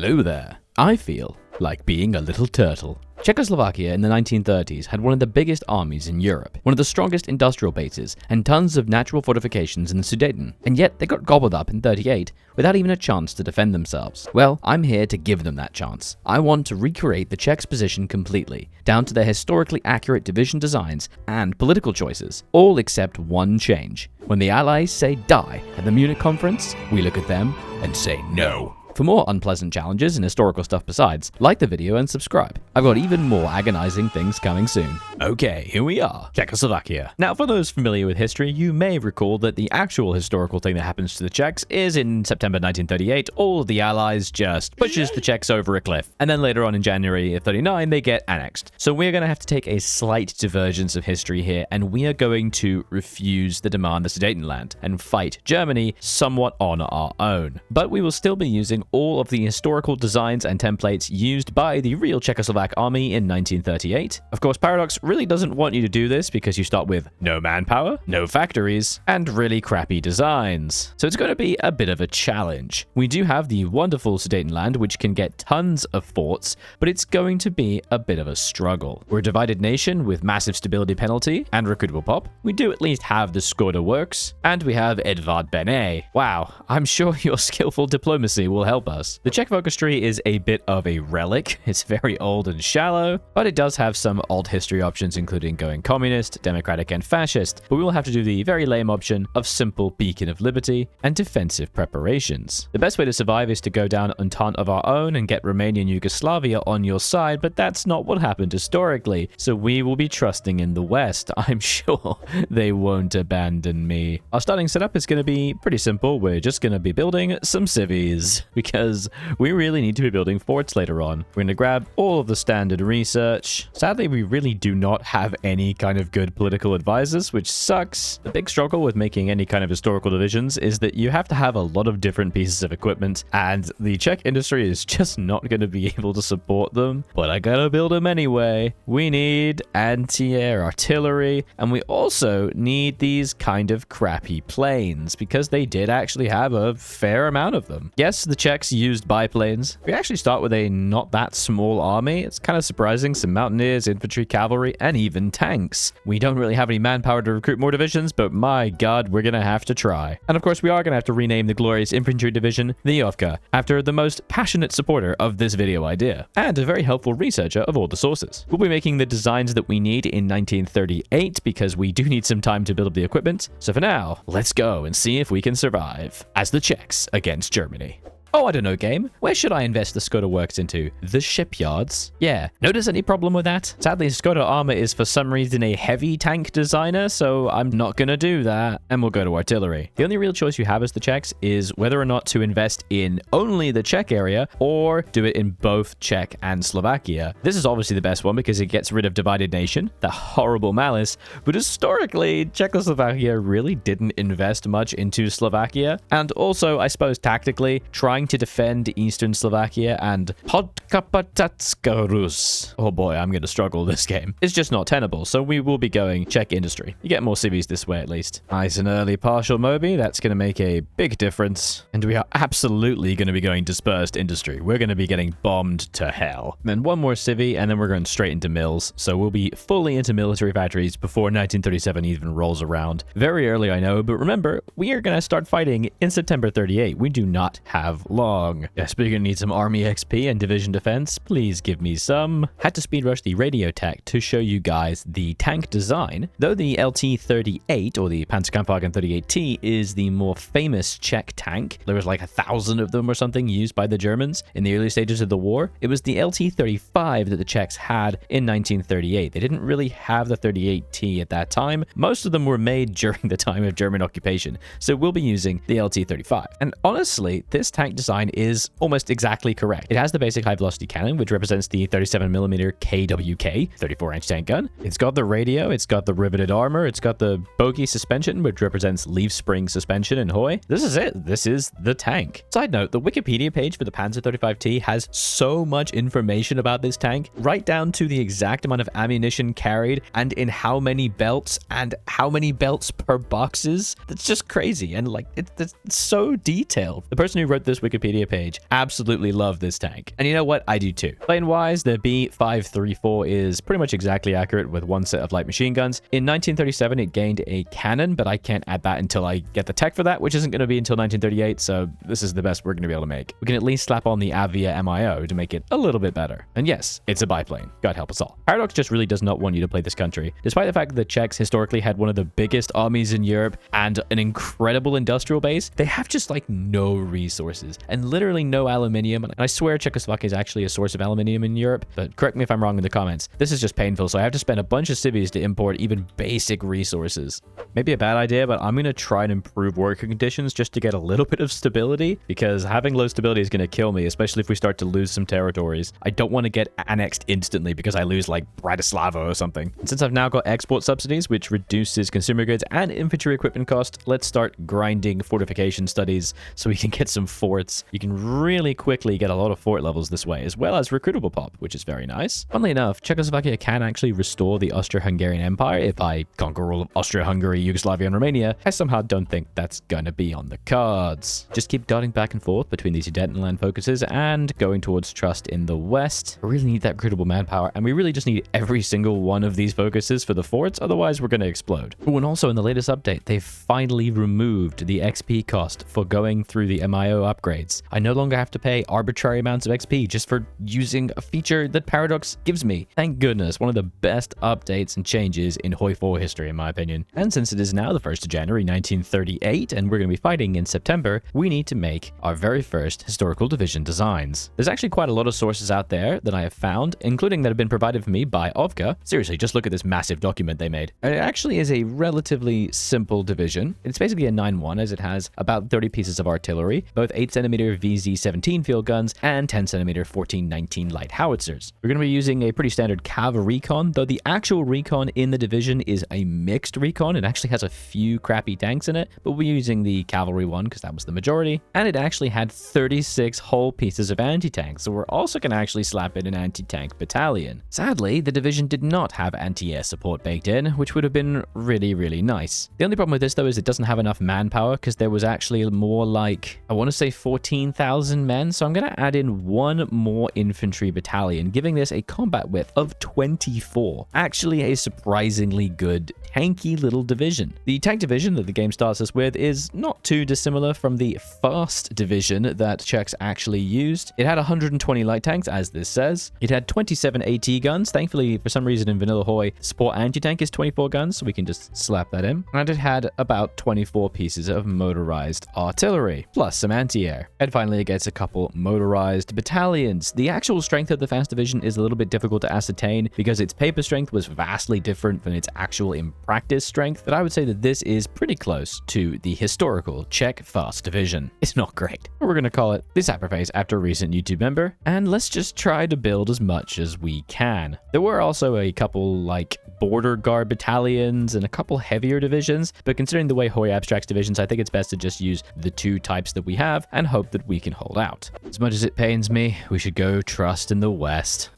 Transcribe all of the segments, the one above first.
Hello there. I feel like being a little turtle. Czechoslovakia in the 1930s had one of the biggest armies in Europe, one of the strongest industrial bases, and tons of natural fortifications in the Sudeten. And yet they got gobbled up in 38 without even a chance to defend themselves. Well, I'm here to give them that chance. I want to recreate the Czechs' position completely, down to their historically accurate division designs and political choices, all except one change. When the Allies say die at the Munich Conference, we look at them and say no. For more unpleasant challenges and historical stuff besides, like the video and subscribe. I've got even more agonizing things coming soon. Okay, here we are, Czechoslovakia. Now, for those familiar with history, you may recall that the actual historical thing that happens to the Czechs is in September 1938, all of the Allies just pushes the Czechs over a cliff. And then later on in January of 39, they get annexed. So we're going to have to take a slight divergence of history here, and we are going to refuse the demand of Sudetenland and fight Germany somewhat on our own. But we will still be using all of the historical designs and templates used by the real Czechoslovak army in 1938. Of course, Paradox really doesn't want you to do this because you start with no manpower, no factories, and really crappy designs. So it's going to be a bit of a challenge. We do have the wonderful Sudetenland, which can get tons of forts, but it's going to be a bit of a struggle. We're a divided nation with massive stability penalty and recruitable pop. We do at least have the Skoda works, and we have Edvard Bene. Wow, I'm sure your skillful diplomacy will help us. The Czech vocistry is a bit of a relic. It's very old and shallow, but it does have some old history options, including going communist, democratic, and fascist, but we will have to do the very lame option of simple beacon of liberty and defensive preparations. The best way to survive is to go down Entente of our own and get Romania and Yugoslavia on your side, but that's not what happened historically, so we will be trusting in the West. I'm sure they won't abandon me. Our starting setup is going to be pretty simple. We're just going to be building some civies, because we really need to be building forts later on. We're going to grab all of the standard research. Sadly, we really do not have any kind of good political advisors, which sucks. The big struggle with making any kind of historical divisions is that you have to have a lot of different pieces of equipment, and the Czech industry is just not going to be able to support them, but I gotta build them anyway. We need anti-air artillery, and we also need these kind of crappy planes, because they did actually have a fair amount of them. Yes, the Czechs used biplanes. We actually start with a not that small army. It's kind of surprising. Some mountaineers, infantry, cavalry, and even tanks. We don't really have any manpower to recruit more divisions, but my god, we're gonna have to try. And of course, we are gonna have to rename the glorious infantry division the Yovka, after the most passionate supporter of this video idea, and a very helpful researcher of all the sources. We'll be making the designs that we need in 1938, because we do need some time to build up the equipment. So for now, let's go and see if we can survive as the Czechs against Germany. Oh, I don't know, game. Where should I invest the Skoda works into? The shipyards? Yeah. Notice any problem with that? Sadly, Skoda Armor is for some reason a heavy tank designer, so I'm not gonna do that. And we'll go to artillery. The only real choice you have as the Czechs is whether or not to invest in only the Czech area or do it in both Czech and Slovakia. This is obviously the best one because it gets rid of divided nation, the horrible malice, but historically, Czechoslovakia really didn't invest much into Slovakia. And also, I suppose tactically, trying to defend Eastern Slovakia and Podkapatska Rus. Oh boy, I'm going to struggle this game. It's just not tenable, so we will be going Czech industry. You get more civies this way at least. Nice and early partial Moby, that's going to make a big difference. And we are absolutely going to be going dispersed industry. We're going to be getting bombed to hell. And then one more civvy, and then we're going straight into mills. So we'll be fully into military factories before 1937 even rolls around. Very early, I know, but remember, we are going to start fighting in September 38. We do not have long. Yes, but you're gonna need some army XP and division defense. Please give me some. Had to speed rush the radio tech to show you guys the tank design. Though the LT-38 or the Panzerkampfwagen 38T is the more famous Czech tank, there was like 1,000 of them or something used by the Germans in the early stages of the war. It was the LT-35 that the Czechs had in 1938. They didn't really have the 38T at that time. Most of them were made during the time of German occupation, so we'll be using the LT-35. And honestly, this tank design is almost exactly correct. It has the basic high velocity cannon, which represents the 37mm KWK 34-inch tank gun. It's got the radio, it's got the riveted armor, it's got the bogey suspension, which represents leaf spring suspension and hoy. This is it. This is the tank. Side note, the Wikipedia page for the Panzer 35T has so much information about this tank, right down to the exact amount of ammunition carried and in how many belts and how many belts per boxes. That's just crazy. And like, it's so detailed. The person who wrote this Wikipedia page absolutely love this tank. And you know what? I do too. Plane-wise, the B534 is pretty much exactly accurate with one set of light machine guns. In 1937, it gained a cannon, but I can't add that until I get the tech for that, which isn't going to be until 1938, so this is the best we're going to be able to make. We can at least slap on the Avia MIO to make it a little bit better. And yes, it's a biplane. God help us all. Paradox just really does not want you to play this country. Despite the fact that the Czechs historically had one of the biggest armies in Europe and an incredible industrial base, they have just like no resources and literally no aluminium. And I swear Czechoslovakia is actually a source of aluminium in Europe, but correct me if I'm wrong in the comments. This is just painful, so I have to spend a bunch of civies to import even basic resources. Maybe a bad idea, but I'm going to try and improve working conditions just to get a little bit of stability, because having low stability is going to kill me, especially if we start to lose some territories. I don't want to get annexed instantly because I lose like Bratislava or something. And since I've now got export subsidies, which reduces consumer goods and infantry equipment cost, let's start grinding fortification studies so we can get some forts. You can really quickly get a lot of fort levels this way, as well as recruitable pop, which is very nice. Funnily enough, Czechoslovakia can actually restore the Austro-Hungarian Empire if I conquer all of Austria-Hungary, Yugoslavia, and Romania. I somehow don't think that's gonna be on the cards. Just keep darting back and forth between these Sudetenland focuses and going towards trust in the west. We really need that recruitable manpower, and we really just need every single one of these focuses for the forts, otherwise we're gonna explode. Oh, and also in the latest update, they've finally removed the XP cost for going through the MIO upgrades. I no longer have to pay arbitrary amounts of XP just for using a feature that Paradox gives me. Thank goodness, one of the best updates and changes in Hoi 4 history in my opinion. And since it is now the 1st of January 1938 and we're going to be fighting in September, we need to make our very first historical division designs. There's actually quite a lot of sources out there that I have found, including that have been provided for me by Ovka. Seriously, just look at this massive document they made. And it actually is a relatively simple division. It's basically a 9-1 as it has about 30 pieces of artillery, both 8cm VZ-17 field guns and 10cm 14-19 light howitzers. We're going to be using a pretty standard cav recon, though the actual recon in the division is a mixed recon. It actually has a few crappy tanks in it, but we're using the cavalry one because that was the majority, and it actually had 36 whole pieces of anti-tanks, so we're also going to actually slap in an anti-tank battalion. Sadly, the division did not have anti-air support baked in, which would have been really nice. The only problem with this though is it doesn't have enough manpower because there was actually more like, I want to say 14,000 men, so I'm going to add in one more infantry battalion, giving this a combat width of 24. Actually a surprisingly good tanky little division. The tank division that the game starts us with is not too dissimilar from the fast division that Czechs actually used. It had 120 light tanks, as this says. It had 27 AT guns. Thankfully, for some reason in Vanilla Hoi, support anti-tank is 24 guns, so we can just slap that in. And it had about 24 pieces of motorized artillery, plus some anti-air. And finally, it gets a couple motorized battalions. The actual strength of the fast division is a little bit difficult to ascertain because its paper strength was vastly different than its actual in-practice strength, but I would say that this is pretty close to the historical Czech fast division. It's not great, but we're going to call it the sacrifice after a recent YouTube member, and let's just try to build as much as we can. There were also a couple like border guard battalions and a couple heavier divisions, but considering the way Hoi abstracts divisions, I think it's best to just use the two types that we have and hope that we can hold out. As much as it pains me, we should go trust in the west.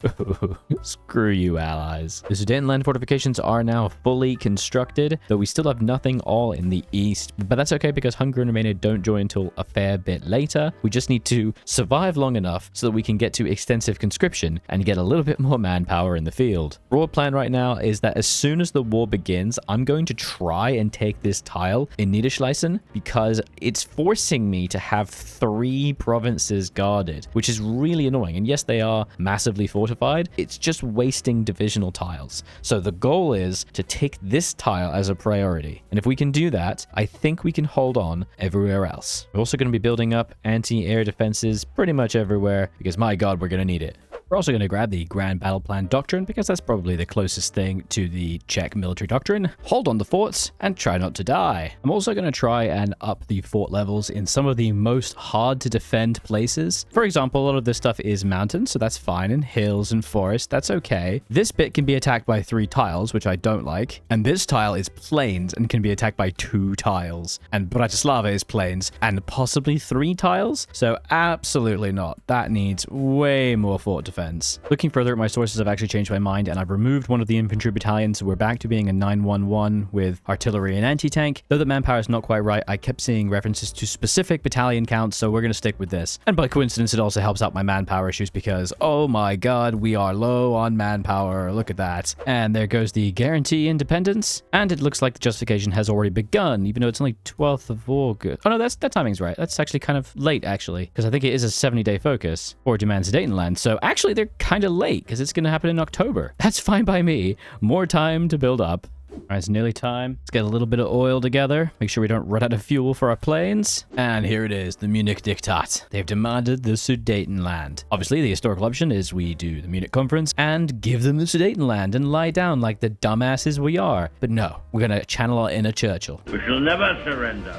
Screw you, allies. The Sudetenland fortifications are now fully constructed, though we still have nothing all in the east, but that's okay because Hungary and Romania don't join until a fair bit later. We just need to survive long enough so that we can get to extensive conscription and get a little bit more manpower in the field. Broad plan right now is that as soon as the war begins, I'm going to try and take this tile in Niederschleißen because it's forcing me to have 3 provinces guarded, which is really annoying. And yes, they are massively fortified. It's just wasting divisional tiles. So the goal is to take this tile as a priority. And if we can do that, I think we can hold on everywhere else. We're also going to be building up anti-air defenses pretty much everywhere because my God, we're going to need it. We're also going to grab the Grand Battle Plan Doctrine because that's probably the closest thing to the Czech military doctrine. Hold on the forts and try not to die. I'm also going to try and up the fort levels in some of the most hard to defend places. For example, a lot of this stuff is mountains, so that's fine, and hills and forests, that's okay. This bit can be attacked by 3 tiles, which I don't like, and this tile is plains and can be attacked by 2 tiles, and Bratislava is plains and possibly 3 tiles, so absolutely not. That needs way more fort defense. defense. Looking further at my sources, I've actually changed my mind, and I've removed one of the infantry battalions, so we're back to being a 911 with artillery and anti-tank. Though the manpower is not quite right, I kept seeing references to specific battalion counts, so we're going to stick with this. And by coincidence, it also helps out my manpower issues because, oh my god, we are low on manpower. Look at that. And there goes the guarantee independence. And it looks like the justification has already begun, even though it's only 12th of August. Oh no, that timing's right. That's actually kind of late, actually, because I think it is a 70-day focus for demand Sudetenland. So actually, they're kind of late because it's going to happen in October. That's fine by me. More time to build up. All right, it's nearly time. Let's get a little bit of oil together. Make sure we don't run out of fuel for our planes. And here it is, the Munich Diktat. They've demanded the Sudetenland. Obviously, the historical option is we do the Munich Conference and give them the Sudetenland and lie down like the dumbasses we are. But no, we're going to channel our inner Churchill. We shall never surrender.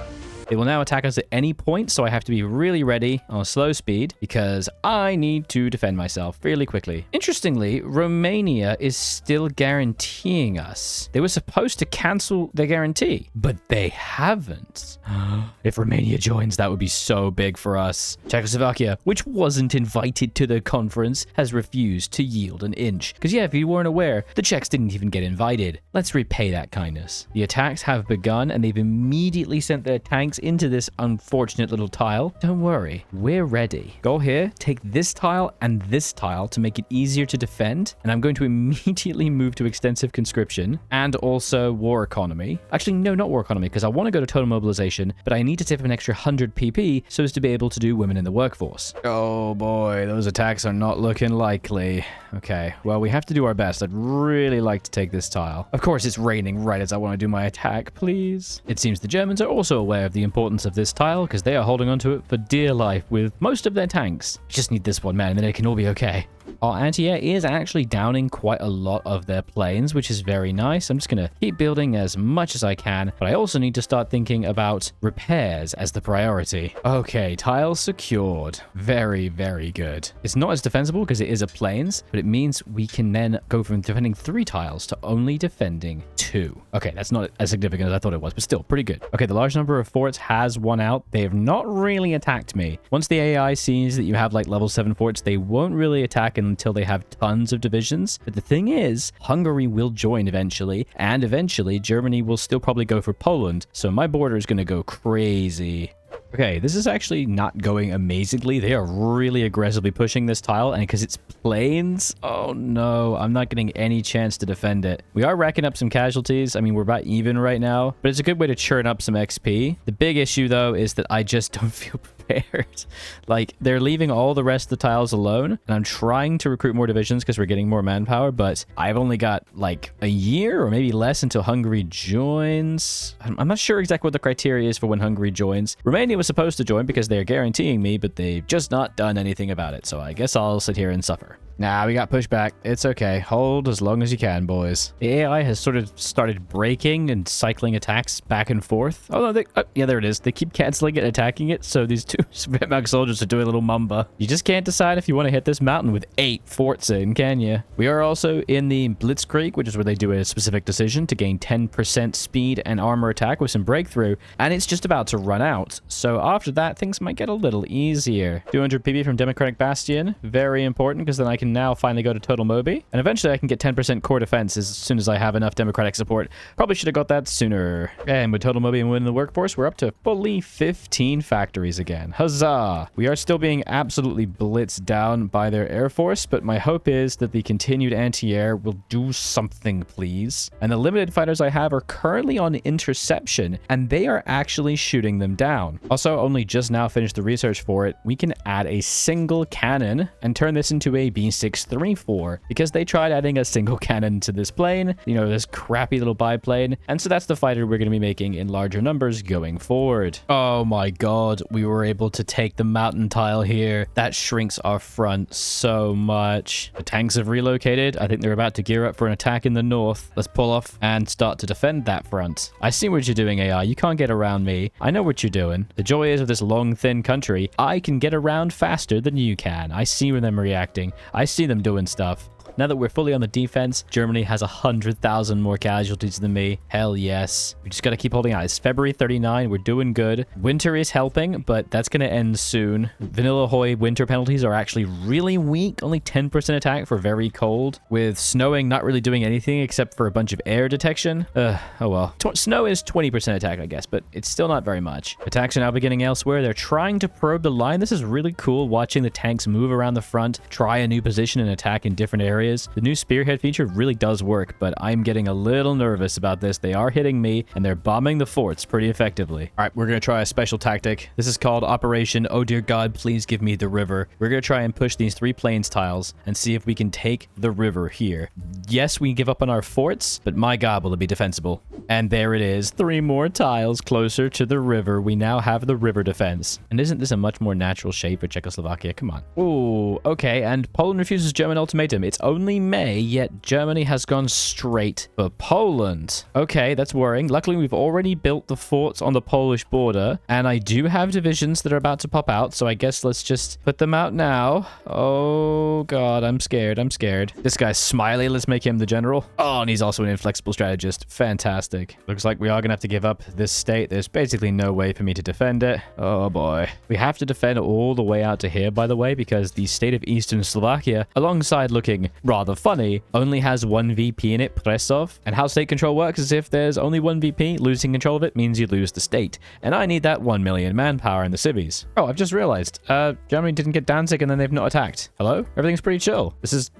They will now attack us at any point, so I have to be really ready on a slow speed because I need to defend myself really quickly. Interestingly, Romania is still guaranteeing us. They were supposed to cancel their guarantee, but they haven't. If Romania joins, that would be so big for us. Czechoslovakia, which wasn't invited to the conference, has refused to yield an inch. Because yeah, if you weren't aware, the Czechs didn't even get invited. Let's repay that kindness. The attacks have begun, and they've immediately sent their tanks into this unfortunate little tile. Don't worry, we're ready. Go here, take this tile and this tile to make it easier to defend, and I'm going to immediately move to extensive conscription and also war economy. Actually, no, not war economy, because I want to go to total mobilization, but I need to save up an extra 100 PP so as to be able to do women in the workforce. Oh boy, those attacks are not looking likely. Okay, well, we have to do our best. I'd really like to take this tile. Of course, it's raining right as I want to do my attack, please. It seems the Germans are also aware of the importance of this tile because they are holding onto it for dear life with most of their tanks. Just need this one, man, and then it can all be okay. Our anti-air is actually downing quite a lot of their planes, which is very nice. I'm just going to keep building as much as I can, but I also need to start thinking about repairs as the priority. Okay, tile secured. Very, very good. It's not as defensible because it is a plains, but it means we can then go from defending 3 tiles to only defending 2. Okay, that's not as significant as I thought it was, but still pretty good. Okay, the large number of forts has won out. They have not really attacked me. Once the AI sees that you have like level 7 forts, they won't really attack until they have tons of divisions. But the thing is, Hungary will join eventually, and eventually Germany will still probably go for Poland. So my border is going to go crazy. Okay, this is actually not going amazingly. They are really aggressively pushing this tile, and because it's plains, oh no, I'm not getting any chance to defend it. We are racking up some casualties. I mean, we're about even right now, but it's a good way to churn up some XP. The big issue, though, is that I just don't feel prepared. Like, they're leaving all the rest of the tiles alone, and I'm trying to recruit more divisions because we're getting more manpower, but I've only got, like, a year or maybe less until Hungary joins. I'm not sure exactly what the criteria is for when Hungary joins. Romania was supposed to join because they're guaranteeing me, but they've just not done anything about it, so I guess I'll sit here and suffer. Nah, we got pushed back. It's okay. Hold as long as you can, boys. The AI has sort of started breaking and cycling attacks back and forth. Oh, no, yeah, there it is. They keep canceling it and attacking it, so these 2 Wehrmacht soldiers are doing a little mumba. You just can't decide if you want to hit this mountain with 8 forts in, can you? We are also in the Blitzkrieg, which is where they do a specific decision to gain 10% speed and armor attack with some breakthrough, and it's just about to run out. So after that, things might get a little easier. 200 PB from Democratic Bastion. Very important, because then I can now finally go to Total Mobi, and eventually I can get 10% core defense as soon as I have enough Democratic support. Probably should have got that sooner. And with Total Mobi and Win the Workforce, we're up to fully 15 factories again. Huzzah! We are still being absolutely blitzed down by their air force, but my hope is that the continued anti-air will do something, please. And the limited fighters I have are currently on interception, and they are actually shooting them down. Also, only just now finished the research for it. We can add a single cannon and turn this into a B634 because they tried adding a single cannon to this plane, you know, this crappy little biplane. And so that's the fighter we're going to be making in larger numbers going forward. Oh my god, we were able to take the mountain tile here. That shrinks our front so much. The tanks have relocated. I think they're about to gear up for an attack in the north. Let's pull off and start to defend that front. I see what you're doing, AI. You can't get around me. I know what you're doing. The joy is of this long, thin country, I can get around faster than you can. I see when them reacting. I see them doing stuff. Now that we're fully on the defense, Germany has 100,000 more casualties than me. Hell yes. We just got to keep holding out. It's February 39. We're doing good. Winter is helping, but that's going to end soon. Vanilla Hoy winter penalties are actually really weak. Only 10% attack for very cold. With snowing not really doing anything except for a bunch of air detection. Oh well. Snow is 20% attack, I guess, but it's still not very much. Attacks are now beginning elsewhere. They're trying to probe the line. This is really cool watching the tanks move around the front, try a new position and attack in different areas. The new spearhead feature really does work, but I'm getting a little nervous about this. They are hitting me and they're bombing the forts pretty effectively. All right, we're going to try a special tactic. This is called Operation Oh Dear God, Please Give Me the River. We're going to try and push these 3 plains tiles and see if we can take the river here. Yes, we give up on our forts, but my God, will it be defensible. And there it is. 3 more tiles closer to the river. We now have the river defense. And isn't this a much more natural shape for Czechoslovakia? Come on. Ooh, okay. And Poland refuses German ultimatum. It's only May, yet Germany has gone straight for Poland. Okay, that's worrying. Luckily, we've already built the forts on the Polish border, and I do have divisions that are about to pop out, so I guess let's just put them out now. Oh, God, I'm scared. I'm scared. This guy's smiley. Let's make him the general. Oh, and he's also an inflexible strategist. Fantastic. Looks like we are going to have to give up this state. There's basically no way for me to defend it. Oh, boy. We have to defend all the way out to here, by the way, because the state of Eastern Slovakia, alongside looking rather funny, only has 1 VP in it, Presov. And how state control works is if there's only 1 VP, losing control of it means you lose the state. And I need that 1 million manpower in the civvies. Oh, I've just realized. Germany didn't get Danzig and then they've not attacked. Hello? Everything's pretty chill. This is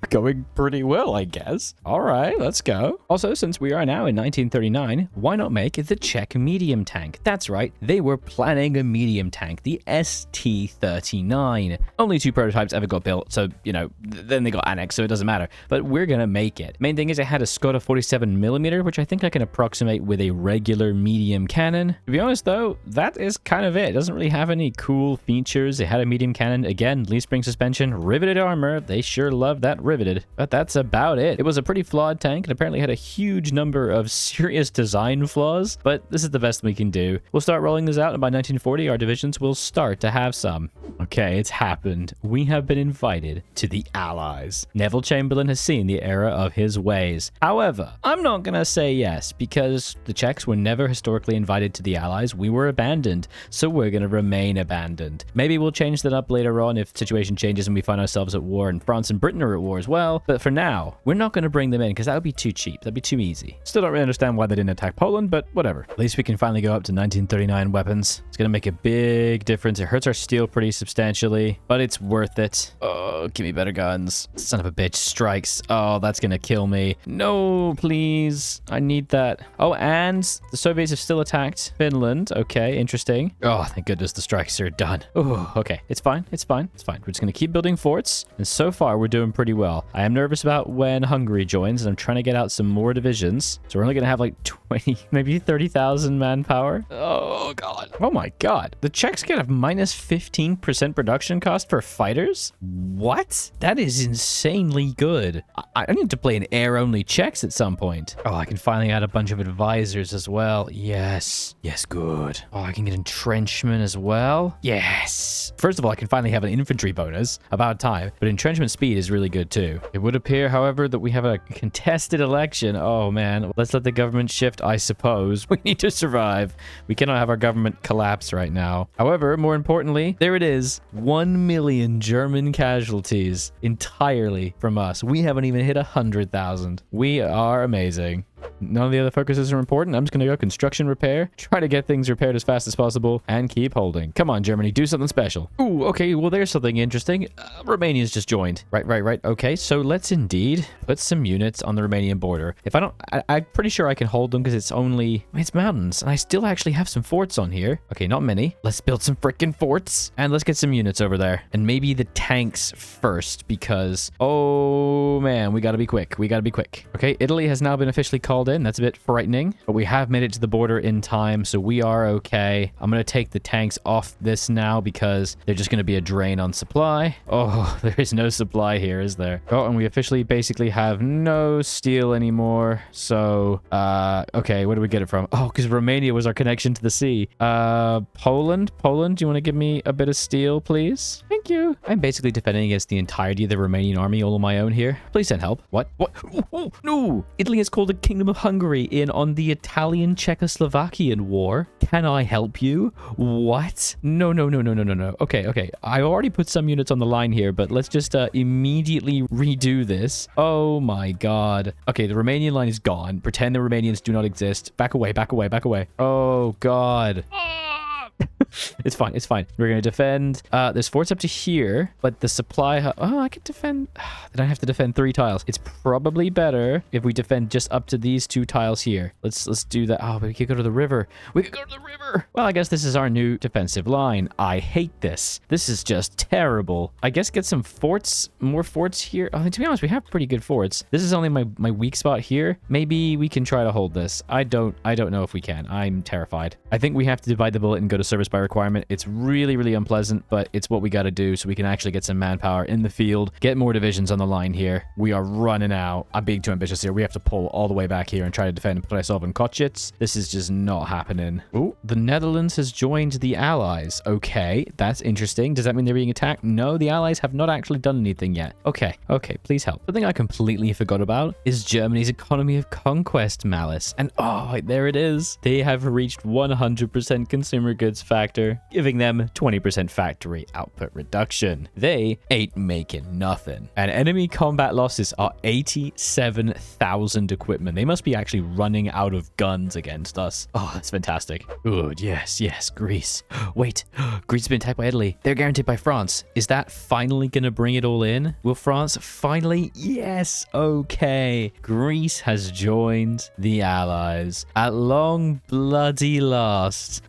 going pretty well, I guess. All right, let's go. Also, since we are now in 1939, why not make the Czech medium tank? That's right. They were planning a medium tank, the ST-39. Only 2 prototypes ever got built, so, you know, then they got annexed, so it doesn't matter. But we're gonna make it. Main thing is it had a Skoda 47mm, which I think I can approximate with a regular medium cannon. To be honest, though, that is kind of it. It doesn't really have any cool features. It had a medium cannon. Again, leaf spring suspension, riveted armor. They sure love that riveted. But that's about it. It was a pretty flawed tank and apparently had a huge number of serious design flaws, but this is the best we can do. We'll start rolling this out, and by 1940, our divisions will start to have some. Okay, it's happened. We have been invited to the Allies. Neville Chamberlain has seen the error of his ways. However, I'm not gonna say yes, because the Czechs were never historically invited to the Allies. We were abandoned, so we're gonna remain abandoned. Maybe we'll change that up later on if the situation changes and we find ourselves at war and France and Britain are at war as well. But for now, we're not gonna bring them in because that would be too cheap. That'd be too easy. Still don't really understand why they didn't attack Poland, but whatever. At least we can finally go up to 1939 weapons. It's gonna make a big difference. It hurts our steel pretty substantially, but it's worth it. Oh, give me better guns. Son of a bitch strikes. Oh, that's gonna kill me. No, please. I need that. Oh, and the Soviets have still attacked Finland. Okay, interesting. Oh, thank goodness the strikes are done. Oh, okay. It's fine. It's fine. It's fine. We're just gonna keep building forts, and so far we're doing pretty well. I am nervous about when Hungary joins, and I'm trying to get out some more divisions. So we're only gonna have like 20, maybe 30,000 manpower. Oh, God. Oh, my God. The Czechs get a minus 15% production cost for fighters? What? That is insanely good. I need to play an air-only Czechs at some point. Oh, I can finally add a bunch of advisors as well. Yes. Yes, good. Oh, I can get entrenchment as well. Yes. First of all, I can finally have an infantry bonus. About time. But entrenchment speed is really good too. It would appear, however, that we have a contested election. Oh, man. Let's let the government shift, I suppose. We need to survive. We cannot have our government collapse right now. However, more importantly, there it is. 1 million German casualties entirely from us. We haven't even hit 100,000. We are amazing. None of the other focuses are important. I'm just going to go construction repair, try to get things repaired as fast as possible, and keep holding. Come on, Germany, do something special. Ooh, okay, well, there's something interesting. Romania's just joined. Right. Okay, so let's indeed put some units on the Romanian border. If I don't, I'm pretty sure I can hold them because it's mountains, and I still actually have some forts on here. Okay, not many. Let's build some freaking forts, and let's get some units over there. And maybe the tanks first, because, oh, man, we gotta be quick. Okay, Italy has now been officially called in. That's a bit frightening, but we have made it to the border in time, so we are okay. I'm going to take the tanks off this now because they're just going to be a drain on supply. Oh, there is no supply here, is there? Oh, and we officially basically have no steel anymore. So, okay, where do we get it from? Oh, because Romania was our connection to the sea. Poland, do you want to give me a bit of steel, please? Thank you. I'm basically defending against the entirety of the Romanian army all on my own here. Please send help. What? Oh, no! Italy has called the Kingdom of Hungary in on the Italian-Czechoslovakian war. Can I help you? What? No. Okay. I already put some units on the line here, but let's just immediately redo this. Oh my god. Okay, the Romanian line is gone. Pretend the Romanians do not exist. Back away. Oh god. It's fine. We're going to defend. There's forts up to here, but the supply... Oh, I could defend... Then I have to defend 3 tiles. It's probably better if we defend just up to these 2 tiles here. Let's do that. Oh, but we could go to the river. Well, I guess this is our new defensive line. I hate this. This is just terrible. I guess get some forts, more forts here. Oh, to be honest, we have pretty good forts. This is only my weak spot here. Maybe we can try to hold this. I don't know if we can. I'm terrified. I think we have to divide the bullet and go to service by requirement. It's really unpleasant, but it's what we got to do so we can actually get some manpower in the field, get more divisions on the line here. We are running out. I'm being too ambitious here. We have to pull all the way back here and try to defend Prešov and Košice. This is just not happening. Oh, the Netherlands has joined the Allies. Okay, that's interesting. Does that mean they're being attacked? No, the Allies have not actually done anything yet. Okay, please help. Something I completely forgot about is Germany's economy of conquest malice. And oh, there it is. They have reached 100% consumer goods factor, giving them 20% factory output reduction. They ain't making nothing. And enemy combat losses are 87,000 equipment. They must be actually running out of guns against us. Oh, that's fantastic. Good, yes, Greece. Wait, Greece has been attacked by Italy. They're guaranteed by France. Is that finally gonna bring it all in? Will France finally? Yes, okay. Greece has joined the Allies at long bloody last.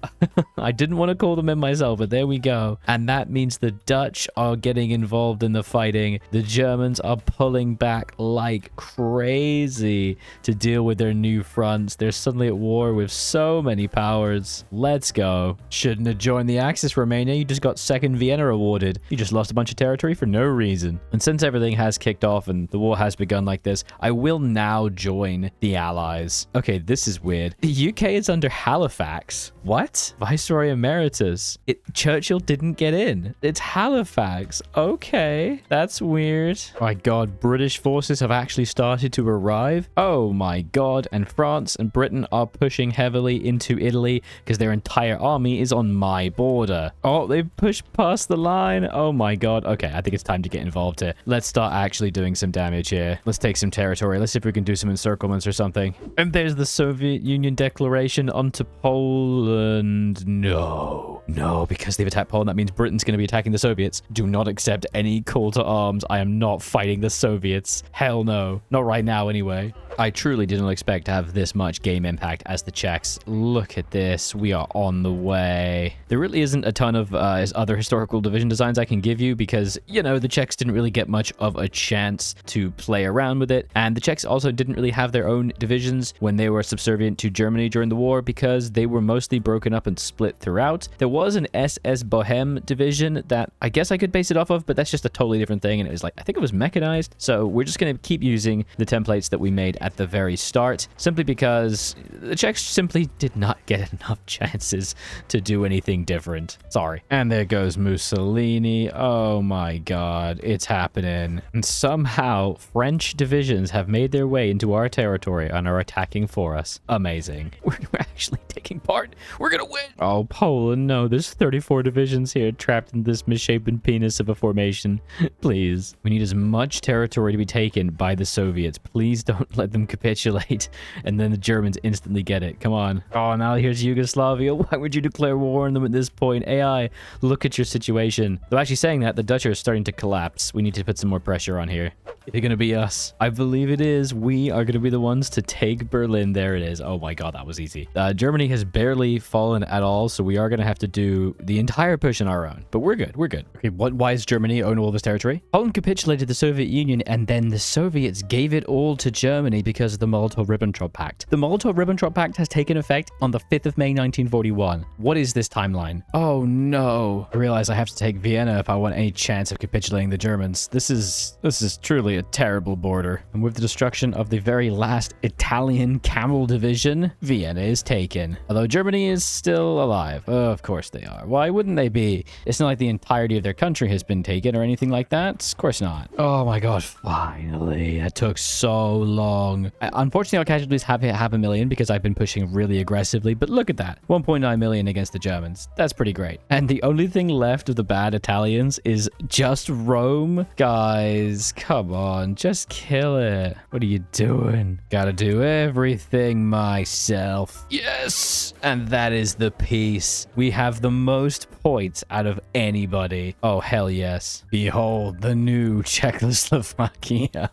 I didn't want to call them in myself, but there we go. And that means the Dutch are getting involved in the fighting. The Germans are pulling back like crazy to deal with their new fronts. They're suddenly at war with so many powers. Let's go. Shouldn't have joined the Axis, Romania. You just got second Vienna awarded. You just lost a bunch of territory for no reason. And since everything has kicked off and the war has begun like this, I will now join the Allies. Okay, this is weird. The UK is under Halifax. What? Viceroy Emeritus. Churchill didn't get in. It's Halifax. Okay, that's weird. Oh my god, British forces have actually started to arrive. Oh my god, and France and Britain are pushing heavily into Italy because their entire army is on my border. Oh, they've pushed past the line. Oh my god. Okay, I think it's time to get involved here. Let's start actually doing some damage here. Let's take some territory. Let's see if we can do some encirclements or something. And there's the Soviet Union declaration onto Poland. No, because they've attacked Poland, that means Britain's going to be attacking the Soviets. Do not accept any call to arms. I am not fighting the Soviets. Hell no. Not right now, anyway. I truly didn't expect to have this much game impact as the Czechs. Look at this. We are on the way. There really isn't a ton of other historical division designs I can give you because, you know, the Czechs didn't really get much of a chance to play around with it. And the Czechs also didn't really have their own divisions when they were subservient to Germany during the war because they were mostly broken up and split throughout. There was an SS Bohème division that I guess I could base it off of, but that's just a totally different thing. And it was like, I think it was mechanized. So we're just going to keep using the templates that we made at the very start, simply because the Czechs simply did not get enough chances to do anything different. Sorry. And there goes Mussolini. Oh my god, it's happening. And somehow French divisions have made their way into our territory and are attacking for us. Amazing. We're actually taking part. We're gonna win. Oh, Poland, no, there's 34 divisions here trapped in this misshapen penis of a formation. Please. We need as much territory to be taken by the Soviets. Please don't let them capitulate and then the Germans instantly get it. Come on. Oh, now here's Yugoslavia. Why would you declare war on them at this point? AI, look at your situation. Though actually saying that, the Dutch are starting to collapse. We need to put some more pressure on here. Is it going to be us? I believe it is. We are going to be the ones to take Berlin. There it is. Oh my god, that was easy. Germany has barely fallen at all, so we are going to have to do the entire push on our own. But we're good. We're good. Okay, why does Germany own all this territory? Poland capitulated the Soviet Union, and then the Soviets gave it all to Germany because of the Molotov-Ribbentrop Pact. The Molotov-Ribbentrop Pact has taken effect on the 5th of May 1941. What is this timeline? Oh no. I realize I have to take Vienna if I want any chance of capitulating the Germans. This is truly a terrible border. And with the destruction of the very last Italian Camel Division, Vienna is taken. Although Germany is still alive. Of course they are. Why wouldn't they be? It's not like the entirety of their country has been taken or anything like that. Of course not. Oh my god, finally. That took so long. Unfortunately, our casualties have hit 500,000 because I've been pushing really aggressively, but look at that. 1.9 million against the Germans. That's pretty great. And the only thing left of the bad Italians is just Rome. Guys, come on, just kill it. What are you doing? Gotta do everything myself. Yes! And that is the peace. We have the most points out of anybody. Oh, hell yes. Behold, the new Czechoslovakia.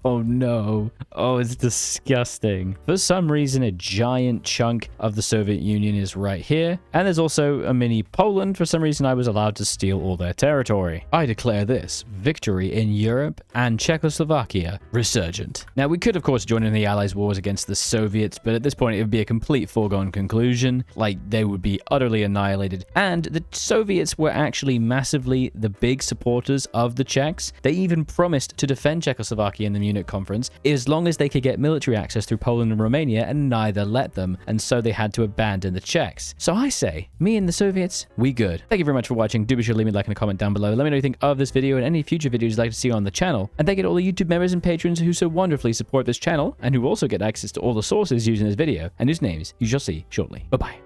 Oh no. Oh, it's disgusting. For some reason, a giant chunk of the Soviet Union is right here. And there's also a mini Poland. For some reason, I was allowed to steal all their territory. I declare this victory in Europe and Czechoslovakia resurgent. Now, we could, of course, join in the Allies' wars against the Soviets, but at this point, it would be a complete foregone conclusion. Like, they would be utterly annihilated. And the Soviets were actually massively the big supporters of the Czechs. They even promised to defend Czechoslovakia in the Munich Conference as long as they could get military access through Poland and Romania, and neither let them, and so they had to abandon the Czechs. So I say, me and the Soviets, we good. Thank you very much for watching. Do be sure to leave me a like and a comment down below. Let me know what you think of this video and any future videos you'd like to see on the channel. And thank you to all the YouTube members and patrons who so wonderfully support this channel, and who also get access to all the sources used in this video, and whose names you shall see shortly. Bye-bye.